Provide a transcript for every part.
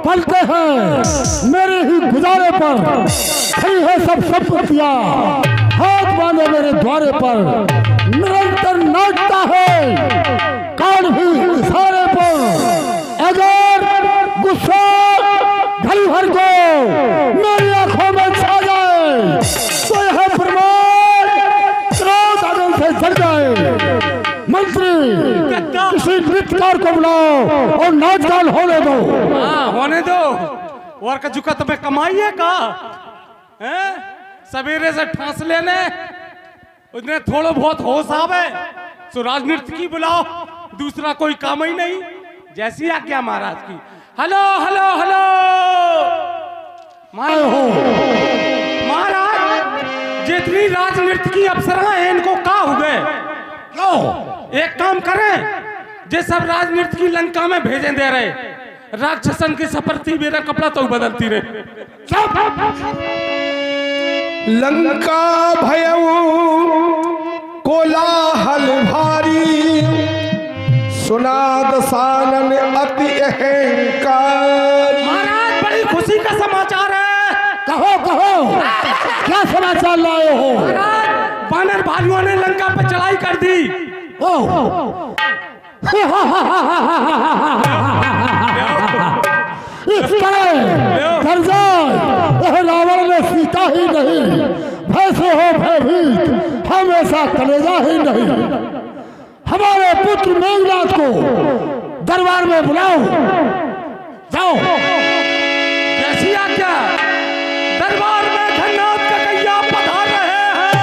पलते हैं मेरे ही गुजारे पर, खड़ी है सब संपत्तियां हाथ बांधे मेरे द्वारे पर, निरंतर नाचता है कान भी इशारे पर। अगर गुस्सा घड़ी भर को मेरी आंखों में छा जाए तो यह प्रमाण क्रोध आदम से जल जाए। मंत्री किसी नृत्यकार को बुलाओ और नाच गान होने दो। हाँ होने दो। और का जुका तुम्हें कमाई है का हैं? सवेरे से ठांस लेने उसने थोड़ा बहुत होश आवे सो राजनीति की बुलाओ, दूसरा कोई काम ही नहीं। जैसी आज्ञा महाराज की। हेलो हेलो हेलो महाराज, जितनी राजनीति की अप्सरा है इनको का हो गए? एक काम करें, जे सब राजनीति की लंका में भेजें दे रहे, राक्षसन की सपरती मेरा कपड़ा तो बदलती रहे। लंका भयऊ कोलाहल भारी, सुना दसानन अति अहंकार। महाराज बड़ी खुशी का समाचार है। कहो कहो क्या समाचार लाए हो? महाराज बानर भालुओं ने लंका पर चढ़ाई कर दी। इस तरह रावण ने सीता ही नहीं, भैसे हो भयभीत हमेशा कलेजा ही नहीं। हमारे पुत्र मेघनाथ को दरबार में बुलाओ। जाओ। जैसी आज्ञा। दरबार में घननाथ का कैया पधार रहे हैं।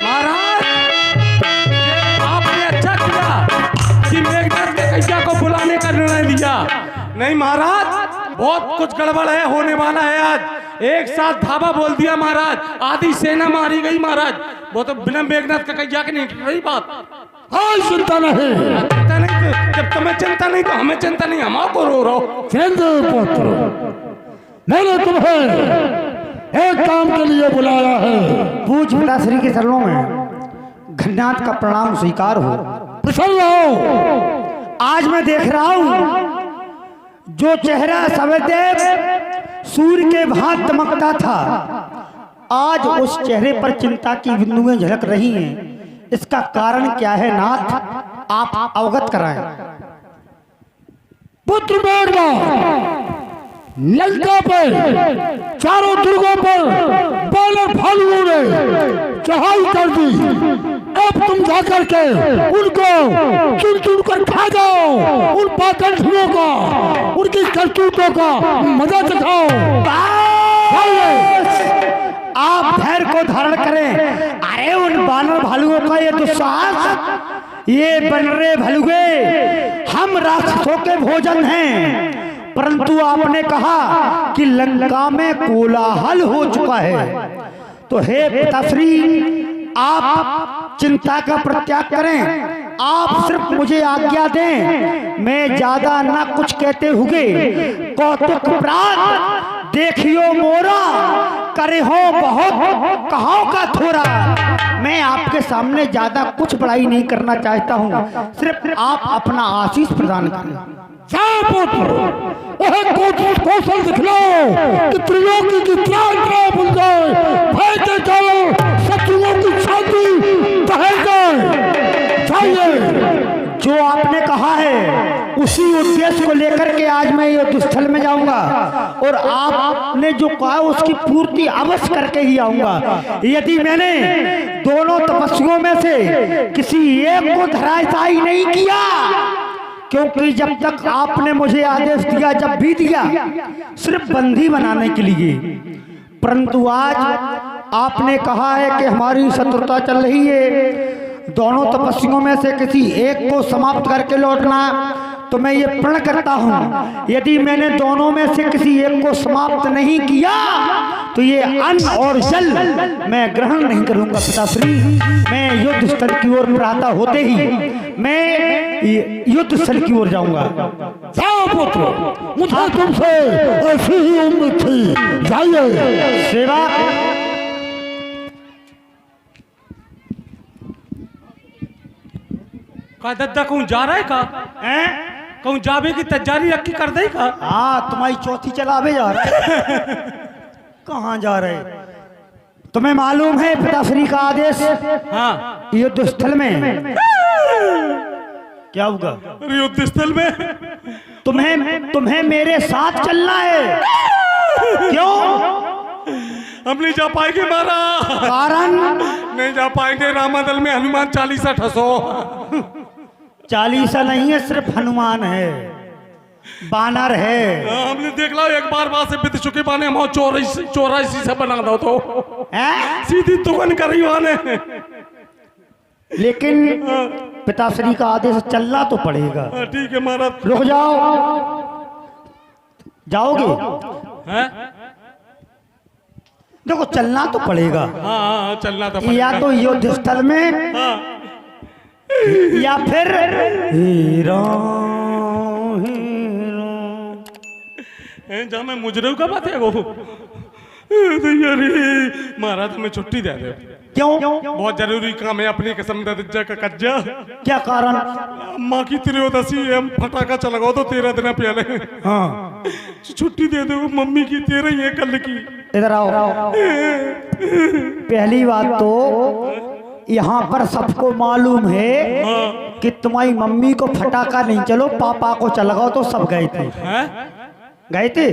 महाराज आपने अच्छा किया कि मेघनाथ के कैया को बुलाने का निर्णय लिया। नहीं महाराज, बहुत कुछ गड़बड़ है, होने वाला है आज। एक साथ धावा बोल दिया महाराज, आधी सेना मारी गई महाराज। वो तो बिना मेघनाथ का कैया की नहीं रही बात। कोई चिंता नहीं। चिंता नहीं, जब तुम्हें चिंता नहीं तो हमें चिंता नहीं, हम आपको रो रहो। पुत्र, मैंने तुम्हें एक काम के लिए बुलाया है। पूछ पिताश्री के चरणों में घननाथ का प्रणाम स्वीकार हो। प्रसन्न हो। आज मैं देख रहा हूं जो चेहरा सवेदेव सूर्य के भांति चमकता था, आज उस चेहरे पर चिंता की बिंदुएं झलक रही हैं। इसका कारण क्या है नाथ, आप अवगत कराएं। पुत्र मेघनाथ, लंका पर चारों दुर्गों पर बानर भालुओं ने चढ़ाई कर दी। अब तुम जाकर के उनको चुन चुन कर खा जाओ, उन पाखंडियों का, उनकी करतूतों का मजा चखाओ। आप धैर्य को धारण करें। अरे उन बानर भालुओं का ये दुस्साहस, ये बनरे भलुए हम राक्षसों के भोजन हैं। परंतु आपने कहा कि लंका में कोलाहल हो चुका है, तो हे पिताश्री आप चिंता का परित्याग करें। आप सिर्फ मुझे आज्ञा दें, मैं ज्यादा ना कुछ कहते हुए कौतुक प्राण देखियो मोरा, करे हो बहुत कहां का थोड़ा। मैं आपके सामने ज्यादा कुछ बड़ाई नहीं करना चाहता हूं, सिर्फ आप अपना आशीष प्रदान करें। कौशल दिखलाओ कि त्रिलोकी की त्राण बुल जाए, भय के कारण शत्रुओं की छाती दहल जाए। चाहिए जो आपने कहा है उसी उद्देश्य को लेकर के आज मैं युद्ध स्थल में जाऊंगा, और आपने जो कहा उसकी पूर्ति अवश्य करके ही आऊंगा। यदि मैंने दोनों तपस्वियों में से किसी एक को धराशायी नहीं किया, क्योंकि जब तक आपने मुझे आदेश दिया, जब भी दिया सिर्फ बंदी बनाने के लिए, परंतु आज आपने कहा है कि हमारी शत्रुता चल रही है, दोनों तपस्वियों में से किसी एक को समाप्त करके लौटना, तो मैं ये प्रण करता हूँ यदि मैंने दोनों में से किसी एक को समाप्त नहीं किया तो ये अन्न और जल मैं ग्रहण नहीं करूंगा पिताश्री। मैं युद्ध स्थल की ओर प्रातः होते ही मैं युद्ध स्थल की ओर जाऊंगा। जाओ पुत्र, मुझे तुमसे ऐसी ही उम्मीद थी। जाइए। सेवा का दद्दा कहूँ जा रहा है का हैं? कहूँ जावे की तैयारी रखी कर दे का हाँ, तुम्हारी चौथी चलावे जा रहे। कहाँ जा रहे? तुम्हें मालूम है पिताश्री का आदेश हाँ युद्ध स्थल में क्या होगा? युद्ध स्थल में तुम्हें मेरे साथ चलना है। क्यों? हम नहीं जा पाएंगे महाराज, कारण? नहीं जा पाएंगे। रामादल में हनुमान चालीसा ठसो। चालीसा नहीं है, सिर्फ हनुमान है, बानर है। हमने देख लो एक बार वहां से बित चुके बाने हम 84 से बना दो तो हैं? सीधी तुगन करी वाने। लेकिन पिताश्री का आदेश चलना तो पड़ेगा। ठीक है महाराज। रुक जाओ। जाओगे? हैं? देखो चलना तो पड़ेगा। हाँ चलना था या तो युद्ध स्थल में या फिर हीरो जहाँ मैं मुजरे का बात है वो महाराज हमें छुट्टी दे दे। क्यों? बहुत जरूरी काम है अपनी कसम दज्जा का कज्जा। क्या कारण? माँ की त्रयोदशी हम फटाका चलाओ तो 13 दिन पहले। हाँ, छुट्टी दे दो मम्मी की 13 ही है कल की। इधर आओ। पहली बात तो यहाँ पर सबको मालूम है कि तुम्हारी मम्मी को फटाका नहीं चलो, पापा को चलाओ तो सब गए थे। गए थे?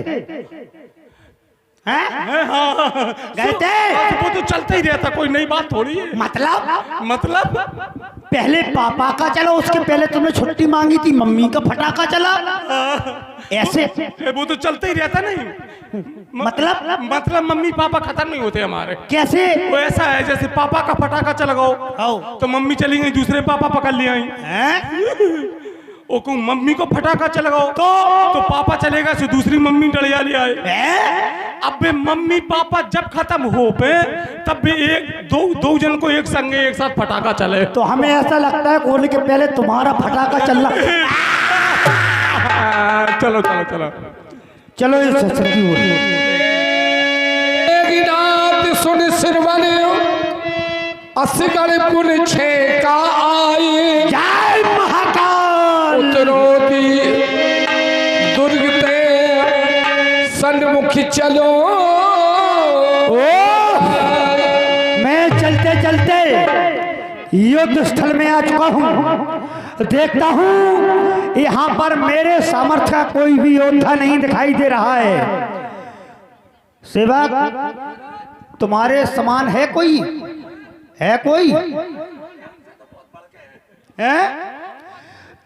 गए थे? वो तो चलता ही रहता, कोई नई बात थोड़ी है। मतलब पहले पापा का चला, उसके पहले तुमने छुट्टी मांगी थी, मम्मी का फटाका चला। ऐसे वो तो चलता ही रहता नहीं। मतलब मम्मी पापा खत्म नहीं होते हमारे। कैसे? वो ऐसा है जैसे पापा का फटाका चलाओ तो मम्मी चली गई, दूसरे पापा पकड़ ले आई। ओ को मम्मी को फटाका चलाओ तो पापा चलेगा से दूसरी मम्मी डलिया ले आए। अब बे मम्मी पापा जब खत्म हो पे तब भी दो जन को एक संगे एक साथ फटाका चले। तो हमें ऐसा लगता है होली के पहले तुम्हारा फटाका चलना। चलो चलो चलो चलो इस सत्संगी होली। सुन सिरवन असगढ़ पुन छे का आए। जय महाकाल। उतरोती दुर्ग ते सन्मुख चलो। मैं चलते चलते युद्ध स्थल में आ चुका हूँ। देखता हूँ यहाँ पर मेरे सामर्थ्य का कोई भी योद्धा नहीं दिखाई दे रहा है। सेवक तुम्हारे समान है कोई? है कोई? है?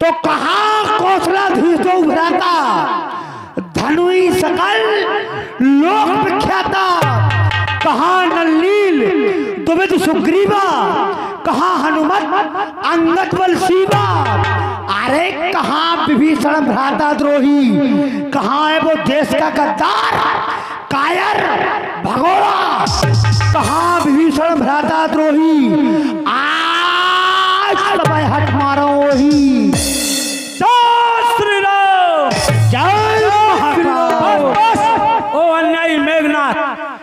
तो कहाँ कौशलाधीश तो उभराता, धनुई सकल लोक विख्याता, कहाँ नलील दुविध सुग्रीवा, कहाँ हनुमत अंगद बल शिवा। अरे कहाँ विभीषण भ्राता द्रोही, कहाँ है वो देश का गद्दार कायर भगोड़ा, कहाँ विभीषण भ्राता द्रोही। आज तुम्हें हट मारो वही। श्री राम। जय महाकाल। ओ अन्यायी मेघनाथ,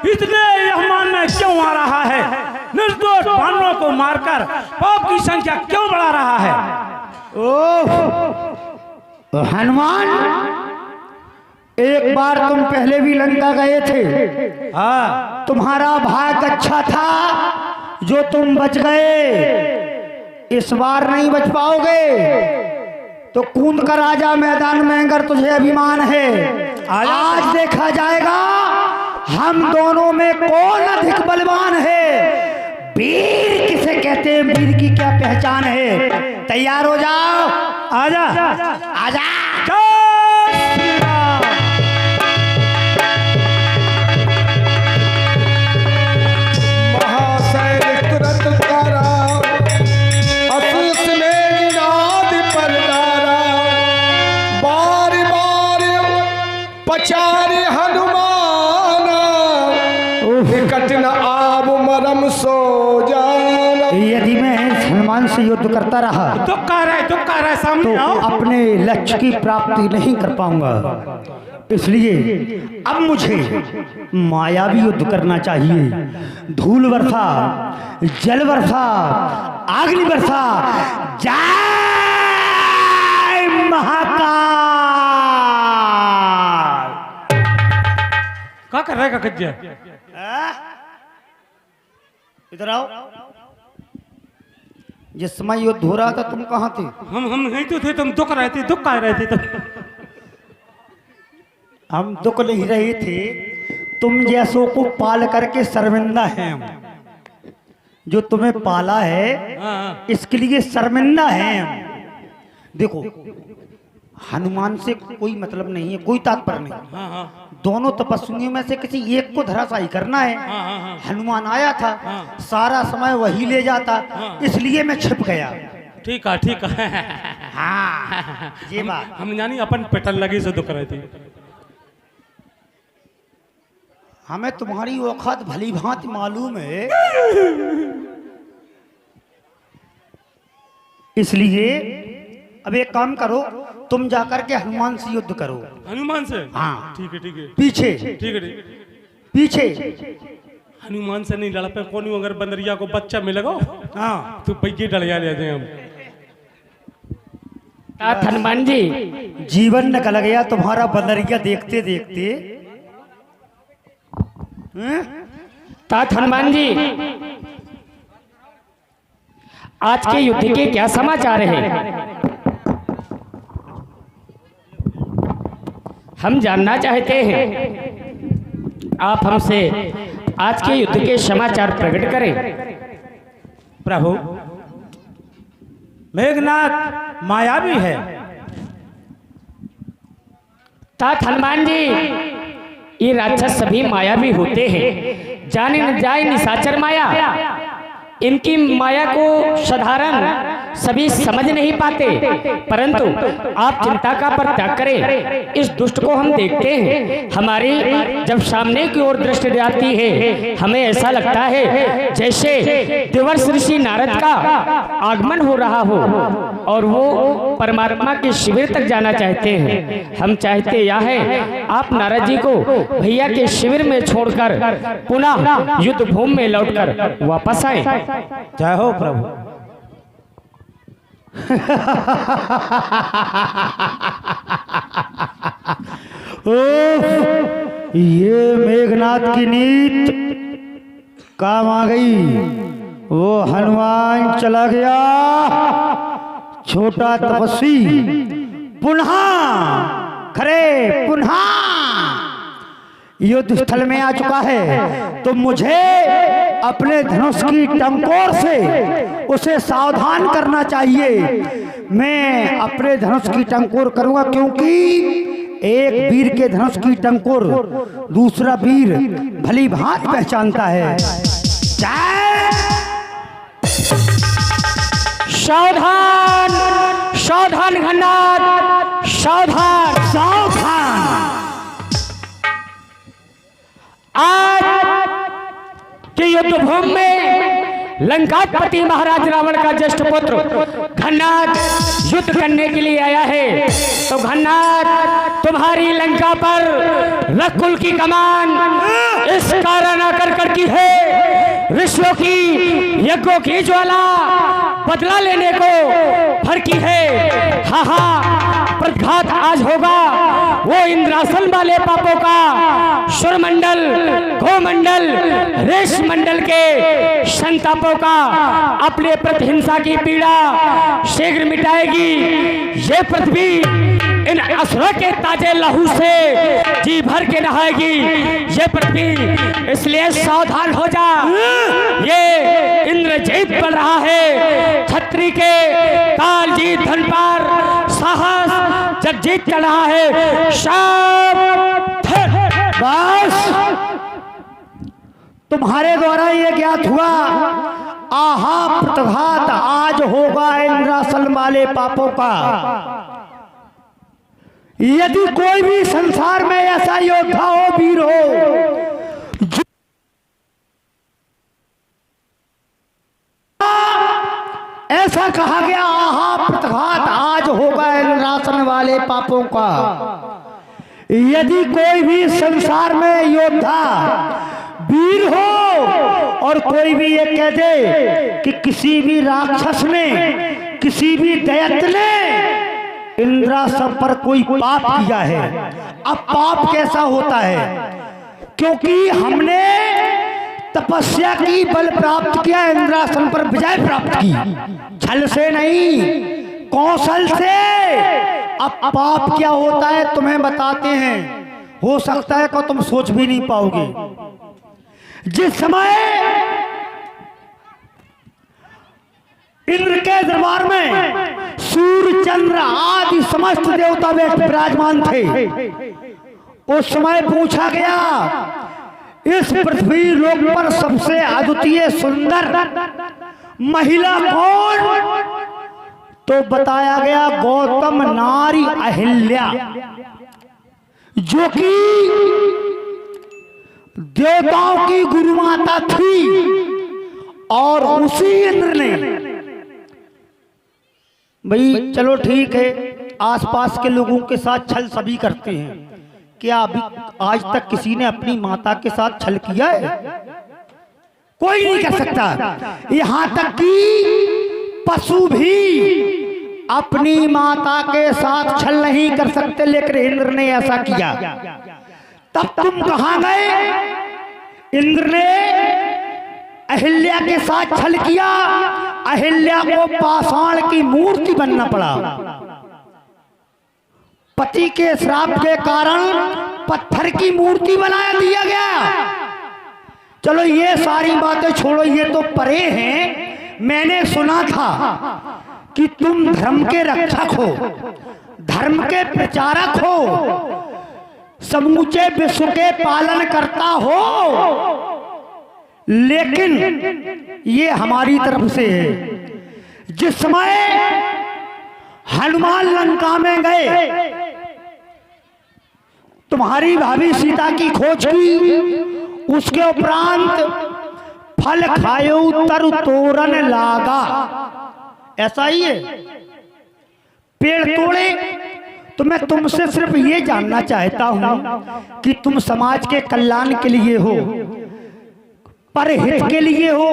इतने यहमान में क्यों आ रहा है? निर्दोष बानरों को मारकर पाप की संख्या क्यों बढ़ा रहा है? ओ हनुमान, एक बार तुम पहले भी लंका गए थे। हाँ, तुम्हारा भाग्य अच्छा था जो तुम बच गए। इस बार नहीं बच पाओगे तो कूद कर आजा मैदान में, अगर तुझे अभिमान है। आज देखा जाएगा हम दोनों में कौन अधिक बलवान है। वीर किसे कहते हैं, वीर की क्या पहचान है। तैयार हो जाओ। आजा आजा। महासैनिक तुरंत तारा असूस में नाद पर डारा। बार बार पचारे हनुमान निकट न आब मरम सो जाना। यदि मैं हनुमान से युद्ध करता रहा दुख कर रहा है तो सामने आओ। अपने लक्ष्य की प्राप्ति नहीं कर पाऊंगा। इसलिए अब मुझे मायावी युद्ध करना चाहिए। धूल वर्षा, जल वर्षा, अग्नि वर्षा। जय महाकाल। क्या कर रहा है ककज्जा? इधर आओ। जिस समय युद्ध हो रहा था तुम कहाँ थे? हम नहीं तो थे, तुम दुख रहे थे, दुख कह रहे थे तुम। हम दुख नहीं रहे थे, तुम जैसों को पाल करके शर्मिंदा हैं हम। जो तुम्हें पाला है हाँ, इसके लिए शर्मिंदा हैं हम। देखो, हनुमान से कोई मतलब नहीं है, कोई तात्पर्य नहीं। हाँ, हाँ, दोनों तपस्वियों में से किसी एक को धराशायी करना है। हाँ, हाँ, हाँ। हनुमान आया था, हाँ। सारा समय वही ले जाता, इसलिए मैं छिप गया। ठीक है, ठीक है। हाँ, ये बात। हम जानी अपन पेटल लगी से दुख रहे थे। हमें तुम्हारी औकात भली भांति मालूम है, इसलिए अब एक काम करो, तुम जाकर के हनुमान से युद्ध करो। हनुमान से? हाँ। ठीक है, ठीक है, पीछे ठीक है, ठीक है। पीछे। हनुमान से नहीं लड़ पे कौन, अगर बंदरिया को बच्चा मिलेगा हाँ, तो पैके डलिया ले जाए हम। हनुमान जी, जीवन निकल गया तुम्हारा बंदरिया देखते देखते। तात हनुमान जी, आज के युद्ध के क्या समाचार हैं? हम जानना चाहते हैं, आप हमसे आज के युद्ध के समाचार प्रकट करें। प्रभु, मेघनाथ मायावी है। तात हनुमान जी, ये राक्षस सभी मायावी होते हैं, जाने न जाए निशाचर माया। इनकी माया को साधारण सभी समझ नहीं पाते, परंतु आप चिंता का परित्याग करें। इस दुष्ट को हम देखते हैं, हमारी जब सामने की ओर दृष्टि जाती है, हमें ऐसा लगता है जैसे देवर्षि ऋषि नारद का आगमन हो रहा हो और वो परमात्मा के शिविर तक जाना चाहते हैं। हम चाहते यह है, आप नारद जी को भैया के शिविर में छोड़कर पुनः युद्ध भूमि में लौटकर वापस आए। जय हो प्रभु। ये मेघनाथ की नीत काम आ गई। वो हनुमान चला गया, छोटा तपस्वी पुनः खरे पुनः युद्ध स्थल में आ चुका है। तो मुझे अपने धनुष की टंकोर से उसे सावधान करना चाहिए। मैं अपने धनुष की टंकोर करूंगा, क्योंकि एक वीर के धनुष की टंकोर दूसरा वीर भली भांति पहचानता है। सावधान सावधान घनाथ, सावधान सावधान। आज के युद्ध भूमि में लंकापति महाराज रावण का ज्येष्ठ पुत्र घन्नाथ युद्ध करने के लिए आया है। तो घन्नाथ, तुम्हारी लंका पर रकुल की कमान इस कारण आकर कर की है, ऋषियों की यज्ञों की ज्वाला बदला लेने को भड़की है। हाँ हाँ, प्रतिघात आज होगा वो इंद्रासन वाले पापों का, सुरमंडल, गोमंडल, रेश मंडल के संतापों का। अपने प्रतिहिंसा की पीड़ा शीघ्र मिटाएगी ये पृथ्वी, इन असुरों के ताजे लहू से जी भर के नहाएगी ये पृथ्वी। इसलिए सावधान हो जा, ये इंद्रजीत बढ़ रहा है। छत्री के कालजीत धन पर साहस जगजीत चढ़ रहा है। बस तुम्हारे द्वारा ये ज्ञात हुआ, आहा प्रतिघात आज होगा इंद्रासन वाले पापों का। यदि कोई भी संसार में ऐसा योद्धा हो, वीर हो, ऐसा कहा गया, आहा प्रतिघात आज होगा इंद्रासन वाले पापों का। यदि कोई भी संसार में योद्धा वीर हो और कोई भी ये कह दे कि किसी भी राक्षस ने, किसी भी दैत्य ने इंद्रासन पर कोई पाप किया है। अब पाप कैसा होता है? क्योंकि हमने तपस्या की, बल प्राप्त किया, इंद्रासन पर विजय प्राप्त की, छल से नहीं, कौशल से। अब पाप क्या होता है तुम्हें बताते हैं, हो सकता है कि तुम सोच भी नहीं पाओगे। जिस समय इंद्र के दरबार में सूर्य चंद्र आदि समस्त देवता विराजमान थे, उस समय पूछा गया इस पृथ्वी लोक पर सबसे अद्वितीय सुंदर महिला कौन? तो बताया गया गौतम नारी अहिल्या, जो कि देवताओं की गुरु माता थी। और उसी इंद्र ने, भाई चलो ठीक है, आसपास के लोगों के साथ छल सभी करते हैं, क्या अभी आज तक किसी ने अपनी माता के साथ छल किया है? कोई नहीं कर सकता। यहां तक कि पशु भी अपनी माता के साथ छल नहीं कर सकते, लेकिन इंद्र ने ऐसा किया। तब तुम कहां गए? इंद्र ने अहिल्या के साथ छल किया, अहिल्या को पाषाण की मूर्ति बनना पड़ा। पति के श्राप के कारण पत्थर की मूर्ति बना दिया गया। चलो ये सारी बातें छोड़ो, ये तो परे हैं। मैंने सुना था कि तुम धर्म के रक्षक हो, धर्म के प्रचारक हो, समूचे विश्व के पालन करता हो, लेकिन ये हमारी तरफ से है। जिस समय हनुमान लंका में गए, तुम्हारी भाभी सीता की खोज की, उसके उपरांत फल खायो तरु तोरण लागा, ऐसा ही है, पेड़ तोड़े। तो मैं तुमसे सिर्फ ये जानना चाहता हूं कि तुम समाज के कल्याण के लिए हो, परहित के लिए हो,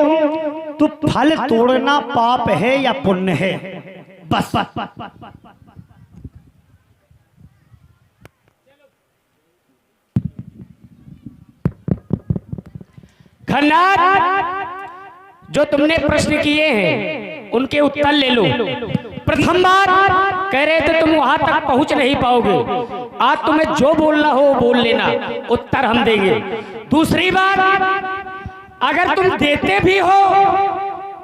तो फल तोड़ना पाप है या पुण्य है? बस। खन्नाथ, जो तुमने प्रश्न किए हैं उनके उत्तर ले लो। प्रथम बात कह रहे थे तुम वहां तक पहुंच नहीं पाओगे, आज तुम्हें जो बोलना हो बोल लेना, उत्तर हम देंगे। दूसरी बात, अगर तुम देते भी हो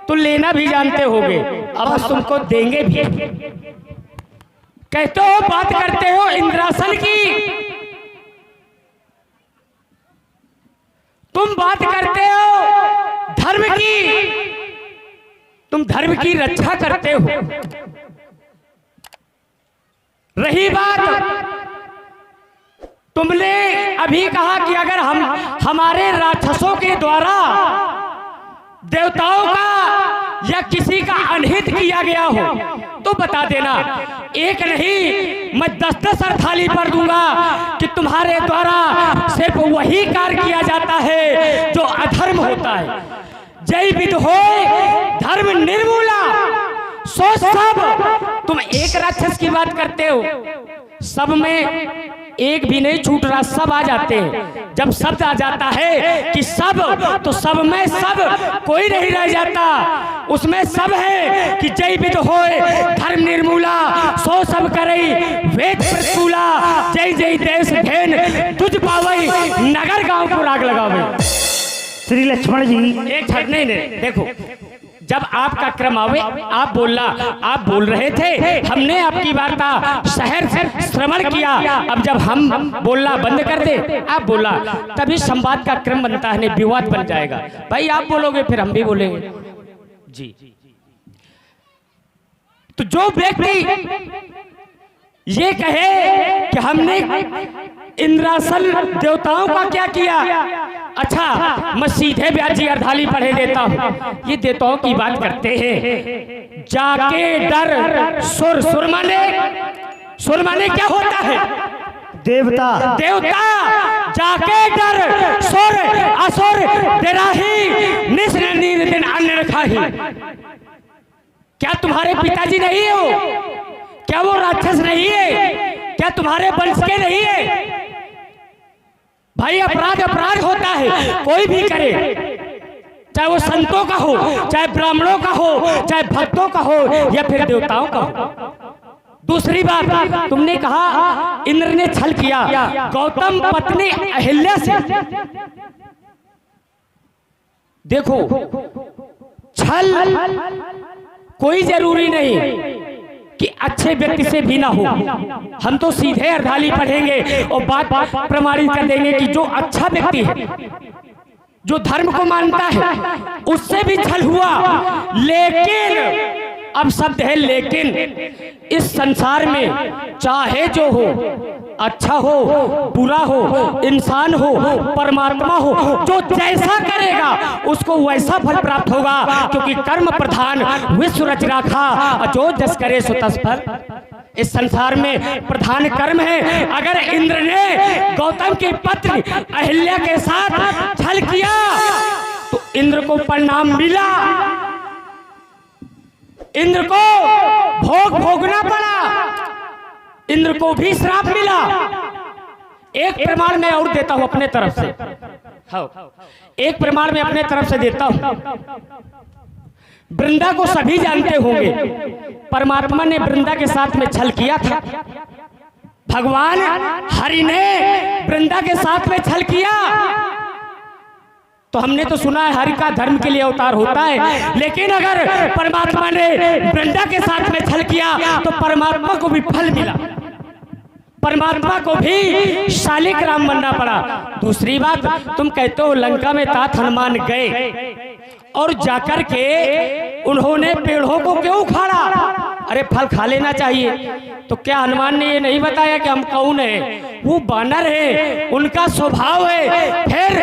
तो लेना भी जानते होगे, अब तुमको देंगे भी। कहते हो, बात करते हो इंद्रासन की, तुम बात करते हो धर्म की, तुम धर्म की रक्षा करते हो। रही बात, तुमने अभी कहा कि अगर हमारे राक्षसों के द्वारा देवताओं का या किसी का अनहित किया गया हो तो बता देना। एक नहीं, मैं 10-10 अर्थाली पर दूंगा कि तुम्हारे द्वारा सिर्फ वही कार्य किया जाता है जो अधर्म होता है। जय विद हो धर्म निर्मूला, सो सब। तुम एक राक्षस की बात करते हो, सब में एक भी नहीं छूट रहा, सब आ जाते हैं। जब शब्द आ जाता है कि सब, तो सब में सब, कोई नहीं रह जाता। उसमें सब है कि जय विद होए धर्म निर्मूला, सो सब करई वेद प्रतिकूला, जय जय देश धेन तुझ पावई, नगर गांव को राग लगावे। श्री लक्ष्मण जी, एक छट नहीं, देखो, जब आपका क्रम आवे आप बोलना, आप बोल रहे थे, हमने आपकी वार्ता शहर से श्रवण किया, अब जब हम बोलना बंद कर दे आप बोला, तभी संवाद का क्रम बनता है, विवाद बन जाएगा। भाई आप बोलोगे फिर हम भी बोलेंगे जी। तो जो व्यक्ति ये कहे कि हमने इंद्रासन देवताओं का क्या किया, अच्छा मैं सीधे ब्याजी अर्धाली पढ़े देता हूँ। ये देवताओं की बात करते हैं, जाके डर सुर, सुर माने क्या होता है? देवता। देवता जाके डर सुर, असुर डराही, निस नीर दिन अन्न खाही। क्या तुम्हारे पिताजी नहीं हो? क्या वो राक्षस नहीं है? क्या तुम्हारे वंश के नहीं है? भाई अपराध अपराध होता है, कोई भी करे, चाहे वो संतों का हो, चाहे ब्राह्मणों का हो, चाहे भक्तों का हो, या फिर देवताओं का हो। दूसरी बात, तुमने कहा इंद्र ने छल किया गौतम पत्नी अहिल्या से। देखो, छल कोई जरूरी नहीं कि अच्छे व्यक्ति से भी ना हो। हम तो सीधे अर्धाली पढ़ेंगे और बात प्रमाणित कर देंगे कि जो अच्छा व्यक्ति है, जो धर्म को मानता है, उससे भी छल हुआ। लेकिन अब शब्द है लेकिन, इस संसार में चाहे जो हो, अच्छा हो, बुरा हो, इंसान हो, परमात्मा हो, जो जैसा करेगा उसको वैसा फल प्राप्त होगा, क्योंकि कर्म प्रधान विश्व रच राखा, जो जस करे सो तस फल। इस संसार में प्रधान कर्म है। अगर इंद्र ने गौतम की पत्नी अहिल्या के साथ छल किया तो इंद्र को परिणाम मिला, इंद्र को भोग भोगना पड़ा, इंद्र को भी श्राप मिला। एक प्रमाण मैं और देता हूं अपने तरफ से, एक प्रमाण मैं अपने तरफ से देता हूं। वृंदा को सभी जानते होंगे, परमात्मा ने वृंदा के साथ में छल किया था। भगवान हरि ने वृंदा के साथ में छल किया। तो हमने तो सुना है हरि का धर्म के लिए अवतार होता है, लेकिन अगर परमात्मा ने वृंदा के साथ में छल किया तो परमात्मा को भी फल मिला, परमात्मा को भी शालिक राम बनना पड़ा। दूसरी बात, तुम कहते हो लंका में तात हनुमान गए और जाकर के उन्होंने पेड़ों को क्यों उखाड़ा? अरे फल खा लेना चाहिए। तो क्या हनुमान ने ये नहीं बताया कि हम कौन है? वो बानर है, उनका स्वभाव है। फिर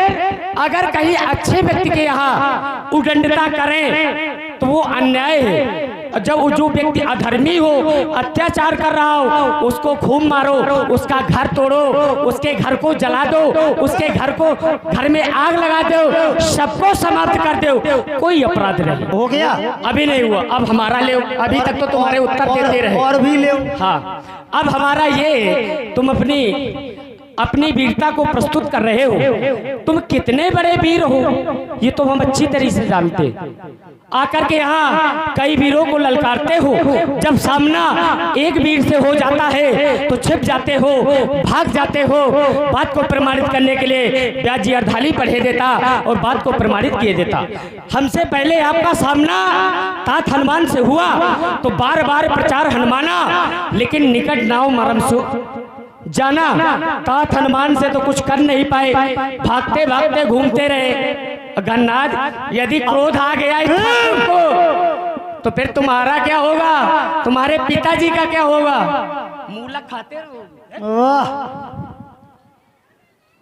अगर कहीं अच्छे व्यक्ति के यहाँ उदंडता करें तो वो अन्याय है। जब जो व्यक्ति अधर्मी हो, अत्याचार कर रहा हो, उसको खूब मारो, उसका घर तोड़ो, उसके घर को जला दो, उसके घर में आग लगा दो, सबको समाप्त कर दो, कोई अपराध नहीं। हो गया? अभी नहीं हुआ, अब हमारा ले। अभी तक तो तुम्हारे उत्तर देते रहे, और भी ले। हाँ, अब हमारा ये, तुम अपनी वीरता को प्रस्तुत कर रहे हो। तुम कितने बड़े वीर हो ये तो हम अच्छी तरह से जानते हैं। आकर के यहाँ कई वीरों को ललकारते हो, जब सामना एक वीर से हो जाता है तो छिप जाते हो, भाग जाते हो। बात को प्रमाणित करने के लिए व्यास जी अर्धाली पढ़े देता और बात को प्रमाणित किए देता। हमसे पहले आपका सामना तात हनुमान से हुआ तो बार बार प्रचार हनुमाना, लेकिन निकट नाव मरम सो जाना। तात हनुमान से तो कुछ कर नहीं पाए, भागते भागते घूमते रहे। गन्नाथ, यदि क्रोध आ गया इस ठाकुर को तो फिर तुम्हारा क्या होगा? तुम्हारे पिताजी का क्या होगा? मूलक खाते रहोगे। वाह!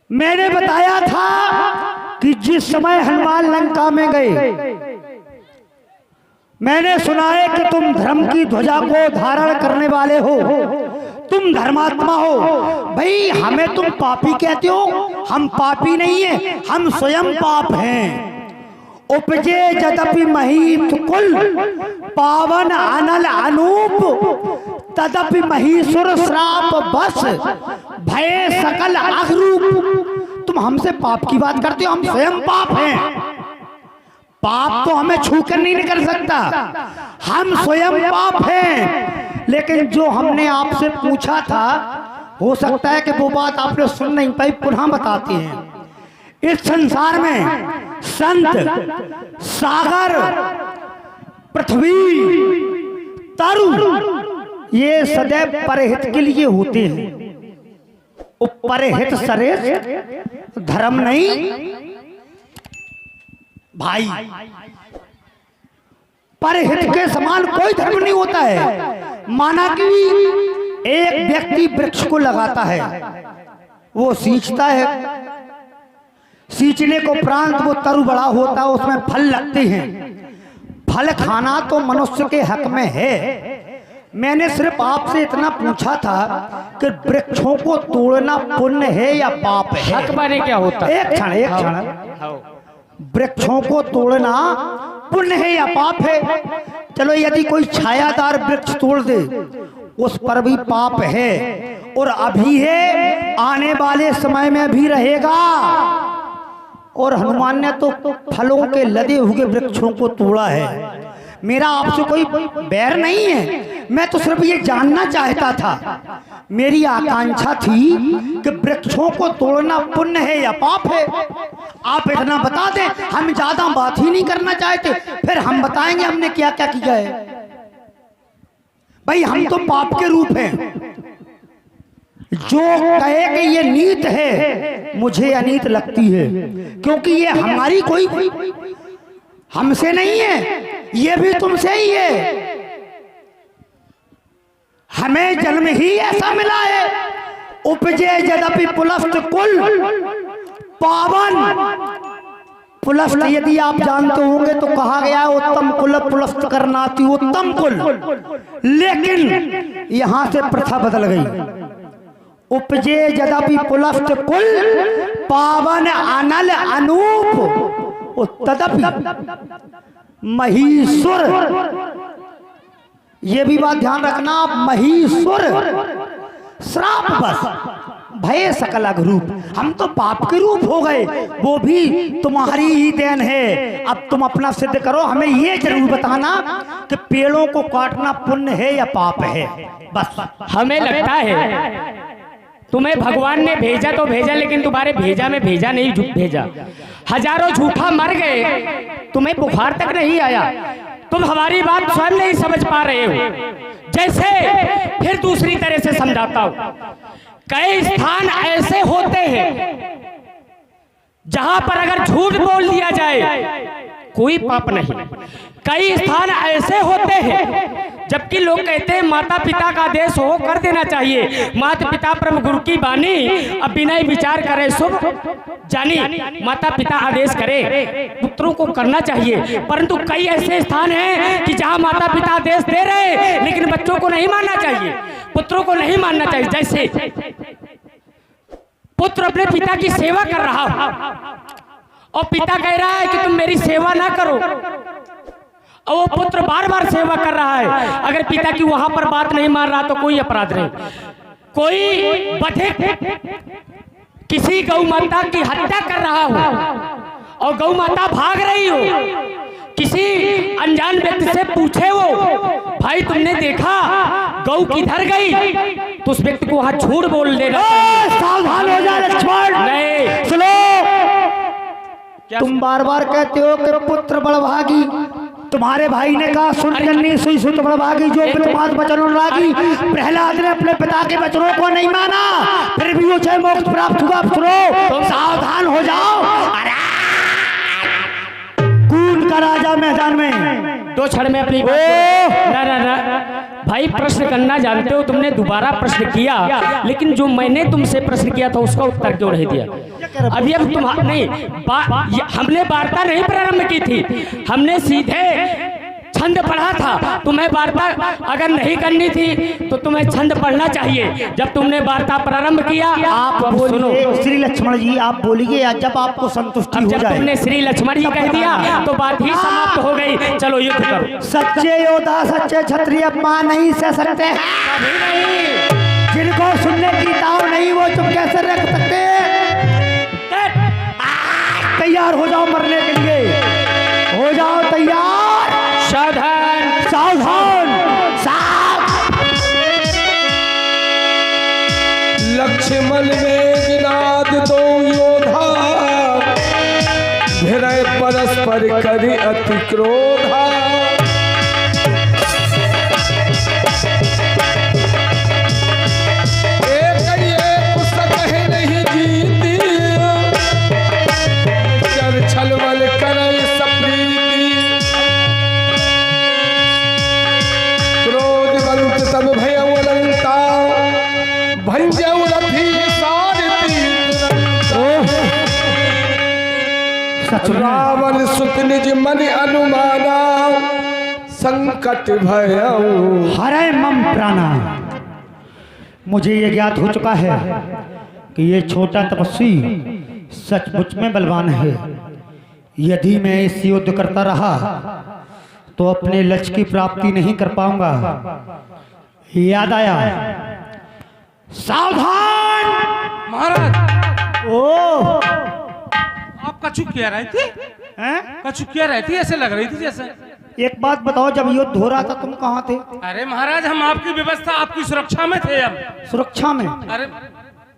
मैंने बताया था कि जिस समय हनुमान लंका में गए, मैंने सुना है कि तुम धर्म की ध्वजा को धारण करने वाले हो, तुम धर्मात्मा हो। भाई, हमें तुम पापी कहते हो, हम पापी नहीं है, हम स्वयं पाप हैं। उपजे जदपि महीत कुल पावन अनल अनूप, तदपि महीसुर श्राप बस भय सकल अगरूप। तुम हमसे पाप की बात करते हो, हम स्वयं पाप हैं। पाप तो हमें छू कर नहीं निकल सकता, हम स्वयं पाप हैं। लेकिन जो हमने आपसे पूछा था, हो सकता है कि वो बात आपने सुन नहीं पाई, पुनः बताते हैं। इस संसार में संत, सागर, पृथ्वी, तरु, ये सदैव परहित के लिए होते हैं। परहित श्रेष्ठ धर्म नहीं भाई, परहित के समान कोई धर्म नहीं होता है। माना कि एक व्यक्ति वृक्ष को लगाता है, वो सींचता है, सींचने को उपरांत वो तरु बड़ा होता है, उसमें फल लगते हैं। फल खाना तो मनुष्य के हक में है। मैंने सिर्फ आपसे इतना पूछा था कि वृक्षों को तोड़ना पुण्य है या पाप है? हक माने क्या होता है? एक क्षण, वृक्षों को तोड़ना पुण्य है या पाप है? चलो, यदि कोई छायादार वृक्ष तोड़ दे, उस पर भी पाप है, और अभी है, आने वाले समय में भी रहेगा। और हनुमान ने तो फलों के लदे हुए वृक्षों को तोड़ा है। मेरा आपसे कोई बैर नहीं है, मैं तो सिर्फ ये जानना चाहता था, मेरी आकांक्षा थी कि वृक्षों को तोड़ना पुण्य है या पाप है। आप इतना बता दें, हम ज्यादा बात ही नहीं करना चाहते, फिर हम बताएंगे हमने क्या क्या किया है। भाई हम तो पाप के रूप हैं। जो कहे कि ये नीत है, मुझे अनीत लगती है, क्योंकि ये हमारी कोई हमसे नहीं है, ये भी तुमसे ही है। हमें जन्म ही ऐसा मिला है। उपजे यद्यपि पुलस्त कुल पावन। पुलस्त यदि आप जानते होंगे तो कहा गया है उत्तम कुल पुलस्त करनाति उत्तम कुल, लेकिन यहां से प्रथा बदल गई। उपजे यद्यपि पुलस्त कुल पावन अनल अनूप तदपि महीश्वर। ये भी बात ध्यान रखना, आप महीश्वर श्राप बस भय सकल रूप। हम तो पाप के रूप हो गए, वो भी तुम्हारी ही देन है। अब तुम अपना सिद्ध करो, हमें ये जरूर बताना कि पेड़ों को काटना पुण्य है या पाप है। बस हमें लगता है तुम्हें भगवान ने भेजा तो भेजा, लेकिन तुम्हारे भेजा में भेजा नहीं भेजा। हजारों झूठा मर गए, तुम्हें बुखार तक नहीं आया। तुम हमारी बात स्वयं नहीं समझ पा रहे हो। जैसे फिर दूसरी तरह से समझाता हूं, कई स्थान ऐसे होते हैं जहां पर अगर झूठ बोल दिया जाए कोई पाप नहीं। कई स्थान ऐसे होते हैं जबकि लोग कहते हैं माता पिता का आदेश हो कर देना चाहिए। माता पिता परम गुरु की बानी, अब बिना विचार करे शुभ जानी। माता पिता आदेश करे, पुत्रों को करना चाहिए। परंतु कई ऐसे स्थान हैं कि जहां माता पिता आदेश दे रहे लेकिन बच्चों को नहीं मानना चाहिए, पुत्रों को नहीं मानना चाहिए। जैसे पुत्र अपने पिता की सेवा कर रहा हो और पिता कह रहा है कि तुम मेरी सेवा ना करो, और वो पुत्र बार बार सेवा कर रहा है। अगर पिता की वहां पर बात नहीं मान रहा तो कोई अपराध नहीं। कोई बधिक किसी गौ माता की हत्या कर रहा हो और गौ माता भाग रही हो, किसी अनजान व्यक्ति से पूछे वो भाई तुमने देखा गौ किधर गई, तो उस व्यक्ति को वहां झूठ बोल देना। सावधान हो जा लक्ष्मण। नहीं सुनो, तुम बार बार कहते हो कि पुत्र बड़भागी। तुम्हारे भाई ने कहा सुन जन्नी सुई सुत बड़भागी, जो पितुमात वचन अनुरागी। प्रहलाद ने अपने पिता के वचनों को नहीं माना, फिर भी उसे मोक्ष प्राप्त हुआ। सुनो, सावधान हो जाओ। अरे कूद का राजा मैदान में दो क्षण में अपनी ना भाई प्रश्न करना जानते हो, तुमने दोबारा प्रश्न किया, लेकिन जो मैंने तुमसे प्रश्न किया था उसका उत्तर क्यों नहीं दिया? अभी अब तुम नहीं हमने वार्ता नहीं प्रारंभ की थी, हमने सीधे छंद पढ़ा था। तुम्हें वार्ता अगर नहीं करनी थी तो तुम्हें छंद पढ़ना चाहिए। जब तुमने वार्ता प्रारंभ किया, आप सुनो श्री लक्ष्मण जी, आप बोलिए या जब आपको संतुष्टि हो जब जाए। तुमने श्री लक्ष्मण जी कह दिया तो बात ही समाप्त हो गई। चलो युद्ध करो। सच्चे योद्धा सच्चे क्षत्रिय अपमान नहीं सह सकते हैं। जिनको सुनने की ताव नहीं वो चुप कैसे रख सकते हैं? तैयार हो जाओ मरने के लिए, हो जाओ तैयार। सावधान सावधान लक्ष्मण मेघनाद दो योधा, भिड़े परस्पर करि अति क्रोधा। एक सकहि नहीं जीती, चर छलवल करई सप्रीति। क्रोध बलुत तब भयउ लंका, भंजउ रथी सारथी। रावण सुत निज मन अनुमाना, संकट भयउ हरे मम प्राणा। मुझे ये ज्ञात हो चुका है कि ये छोटा तपस्वी सचमुच में बलवान है। यदि मैं इस युद्ध करता रहा तो अपने लक्ष्य की प्राप्ति नहीं कर पाऊंगा। याद आया। सावधान। महाराज ओ आप कछु क्या रही थी? हैं? कछु क्या रही थी? ऐसे लग रही थी जैसे। एक बात बताओ, जब युद्ध हो रहा था तुम कहाँ थे? अरे महाराज हम आपकी व्यवस्था आपकी सुरक्षा में थे। हम सुरक्षा में? अरे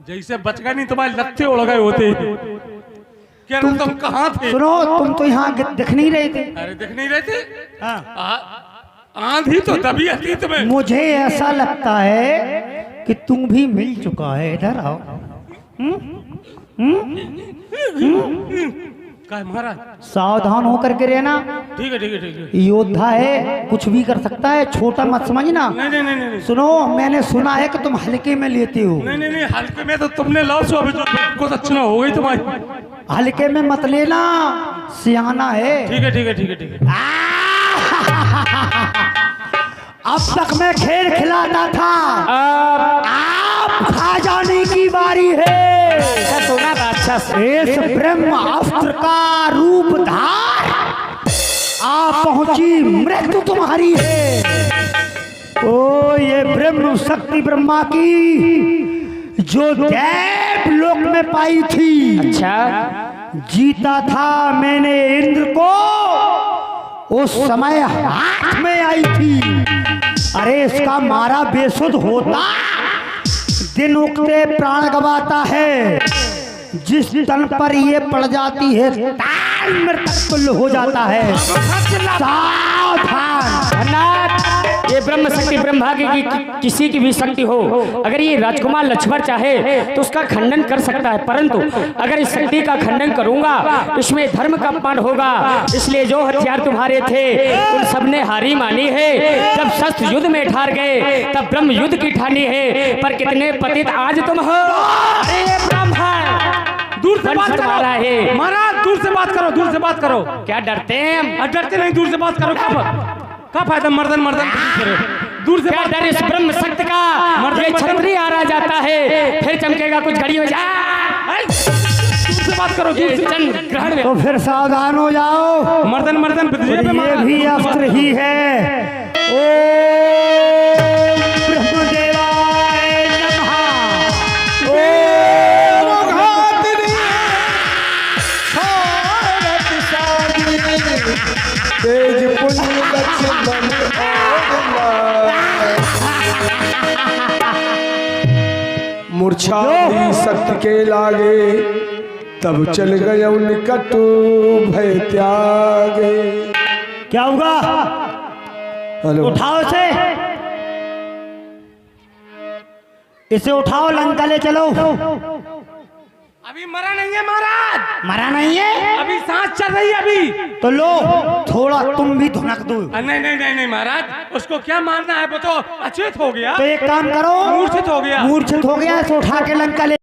जैसे बच गए नहीं तुम्हारे लत्ते उड़ गए होते। क्या तुम कहाँ थे? सुनो, तुम तो यहाँ दिख नहीं रहे थे। अरे दिख नहीं रहे थे? हाँ। आंधी तो तभी आती तुम्हें। मुझे ऐसा लगता है कि तुम भी मिल चुका है। इधर आओ। क्या है महाराज? सावधान होकर के रहना। ठीक है ठीक है ठीक है। योद्धा है, कुछ भी कर सकता है, छोटा मत समझना। नहीं नहीं नहीं नहीं सुनो, मैंने सुना है कि तुम हल्के में लेते हो। नहीं नहीं नहीं, हल्के में तो तुमने लो सो अभी जो कुछ अच्छा हो गई तुम्हारी। हल्के में मत लेना, सियाना है। ठीक है ठीक है ठीक है ठीक है। अब तक मैं खेल खिलाता था, आप खा जाने की बारी है। सोना राक्षस इस ब्रह्म अस्त्र का रूप धार आप पहुंची, मृत्यु तुम्हारी है। ओ ये ब्रह्म शक्ति ब्रह्मा की जो देव लोक में पाई थी। अच्छा जीता था मैंने इंद्र को, उस समय हाथ में आई थी। अरे इसका मारा बेसुध होता, दिन उगते प्राण गवाता है। जिस तन पर ये पड़ जाती है ताल मृतक तुल्य हो जाता है। सावधान। नाथ, ये ब्रह्म शक्ति ब्रह्माग्नि की किसी की भी शक्ति हो, अगर ये राजकुमार लक्ष्मण चाहे तो उसका खंडन कर सकता है, परंतु अगर इस शक्ति का खंडन करूंगा इसमें धर्म का अपमान होगा। इसलिए जो हथियार तुम्हारे थे उन सबने हारी मानी है। जब शस्त्र युद्ध में ठार गए तब ब्रह्म युद्ध की ठानी है। पर कितने पतित आज तुम हो। अरे ब्राह्मण, दूर से बात तुम्हारा करो है। महाराज, दूर से बात करो, दूर से बात करो। क्या डरते हैं? डरते नहीं, दूर से बात करो। क्या फायदा मर्दन मर्दन दूर से क्या डर इस ब्रह्म शक्ति का? ये छतरी आ रहा जाता है, फिर चमकेगा कुछ घड़ी में। दूर से बात करो, दूर से। चंद्र ग्रहण में तो फिर सावधान हो जाओ। मर्दन मर्दन ये भी अस्त्र ही है। ओ ब्रह्मदेवाय नमः। तेज पुण्य लक्ष्मण मूर्छा भी सत्य के लागे, तब चल गए उनकटु भय त्यागे। क्या होगा? हेलो, उठाओ इसे उठाओ, लंका ले चलो। अभी मरा नहीं है महाराज, मरा नहीं है? अभी सांस चल रही है अभी। तो लो, थोड़ा तुम भी धुनक दो। नहीं नहीं नहीं नहीं महाराज, उसको क्या मारना है वो तो अचेत हो गया। तो एक काम करो, मूर्छित हो गया। मूर्छित हो गया, इसे उठा के लंका ले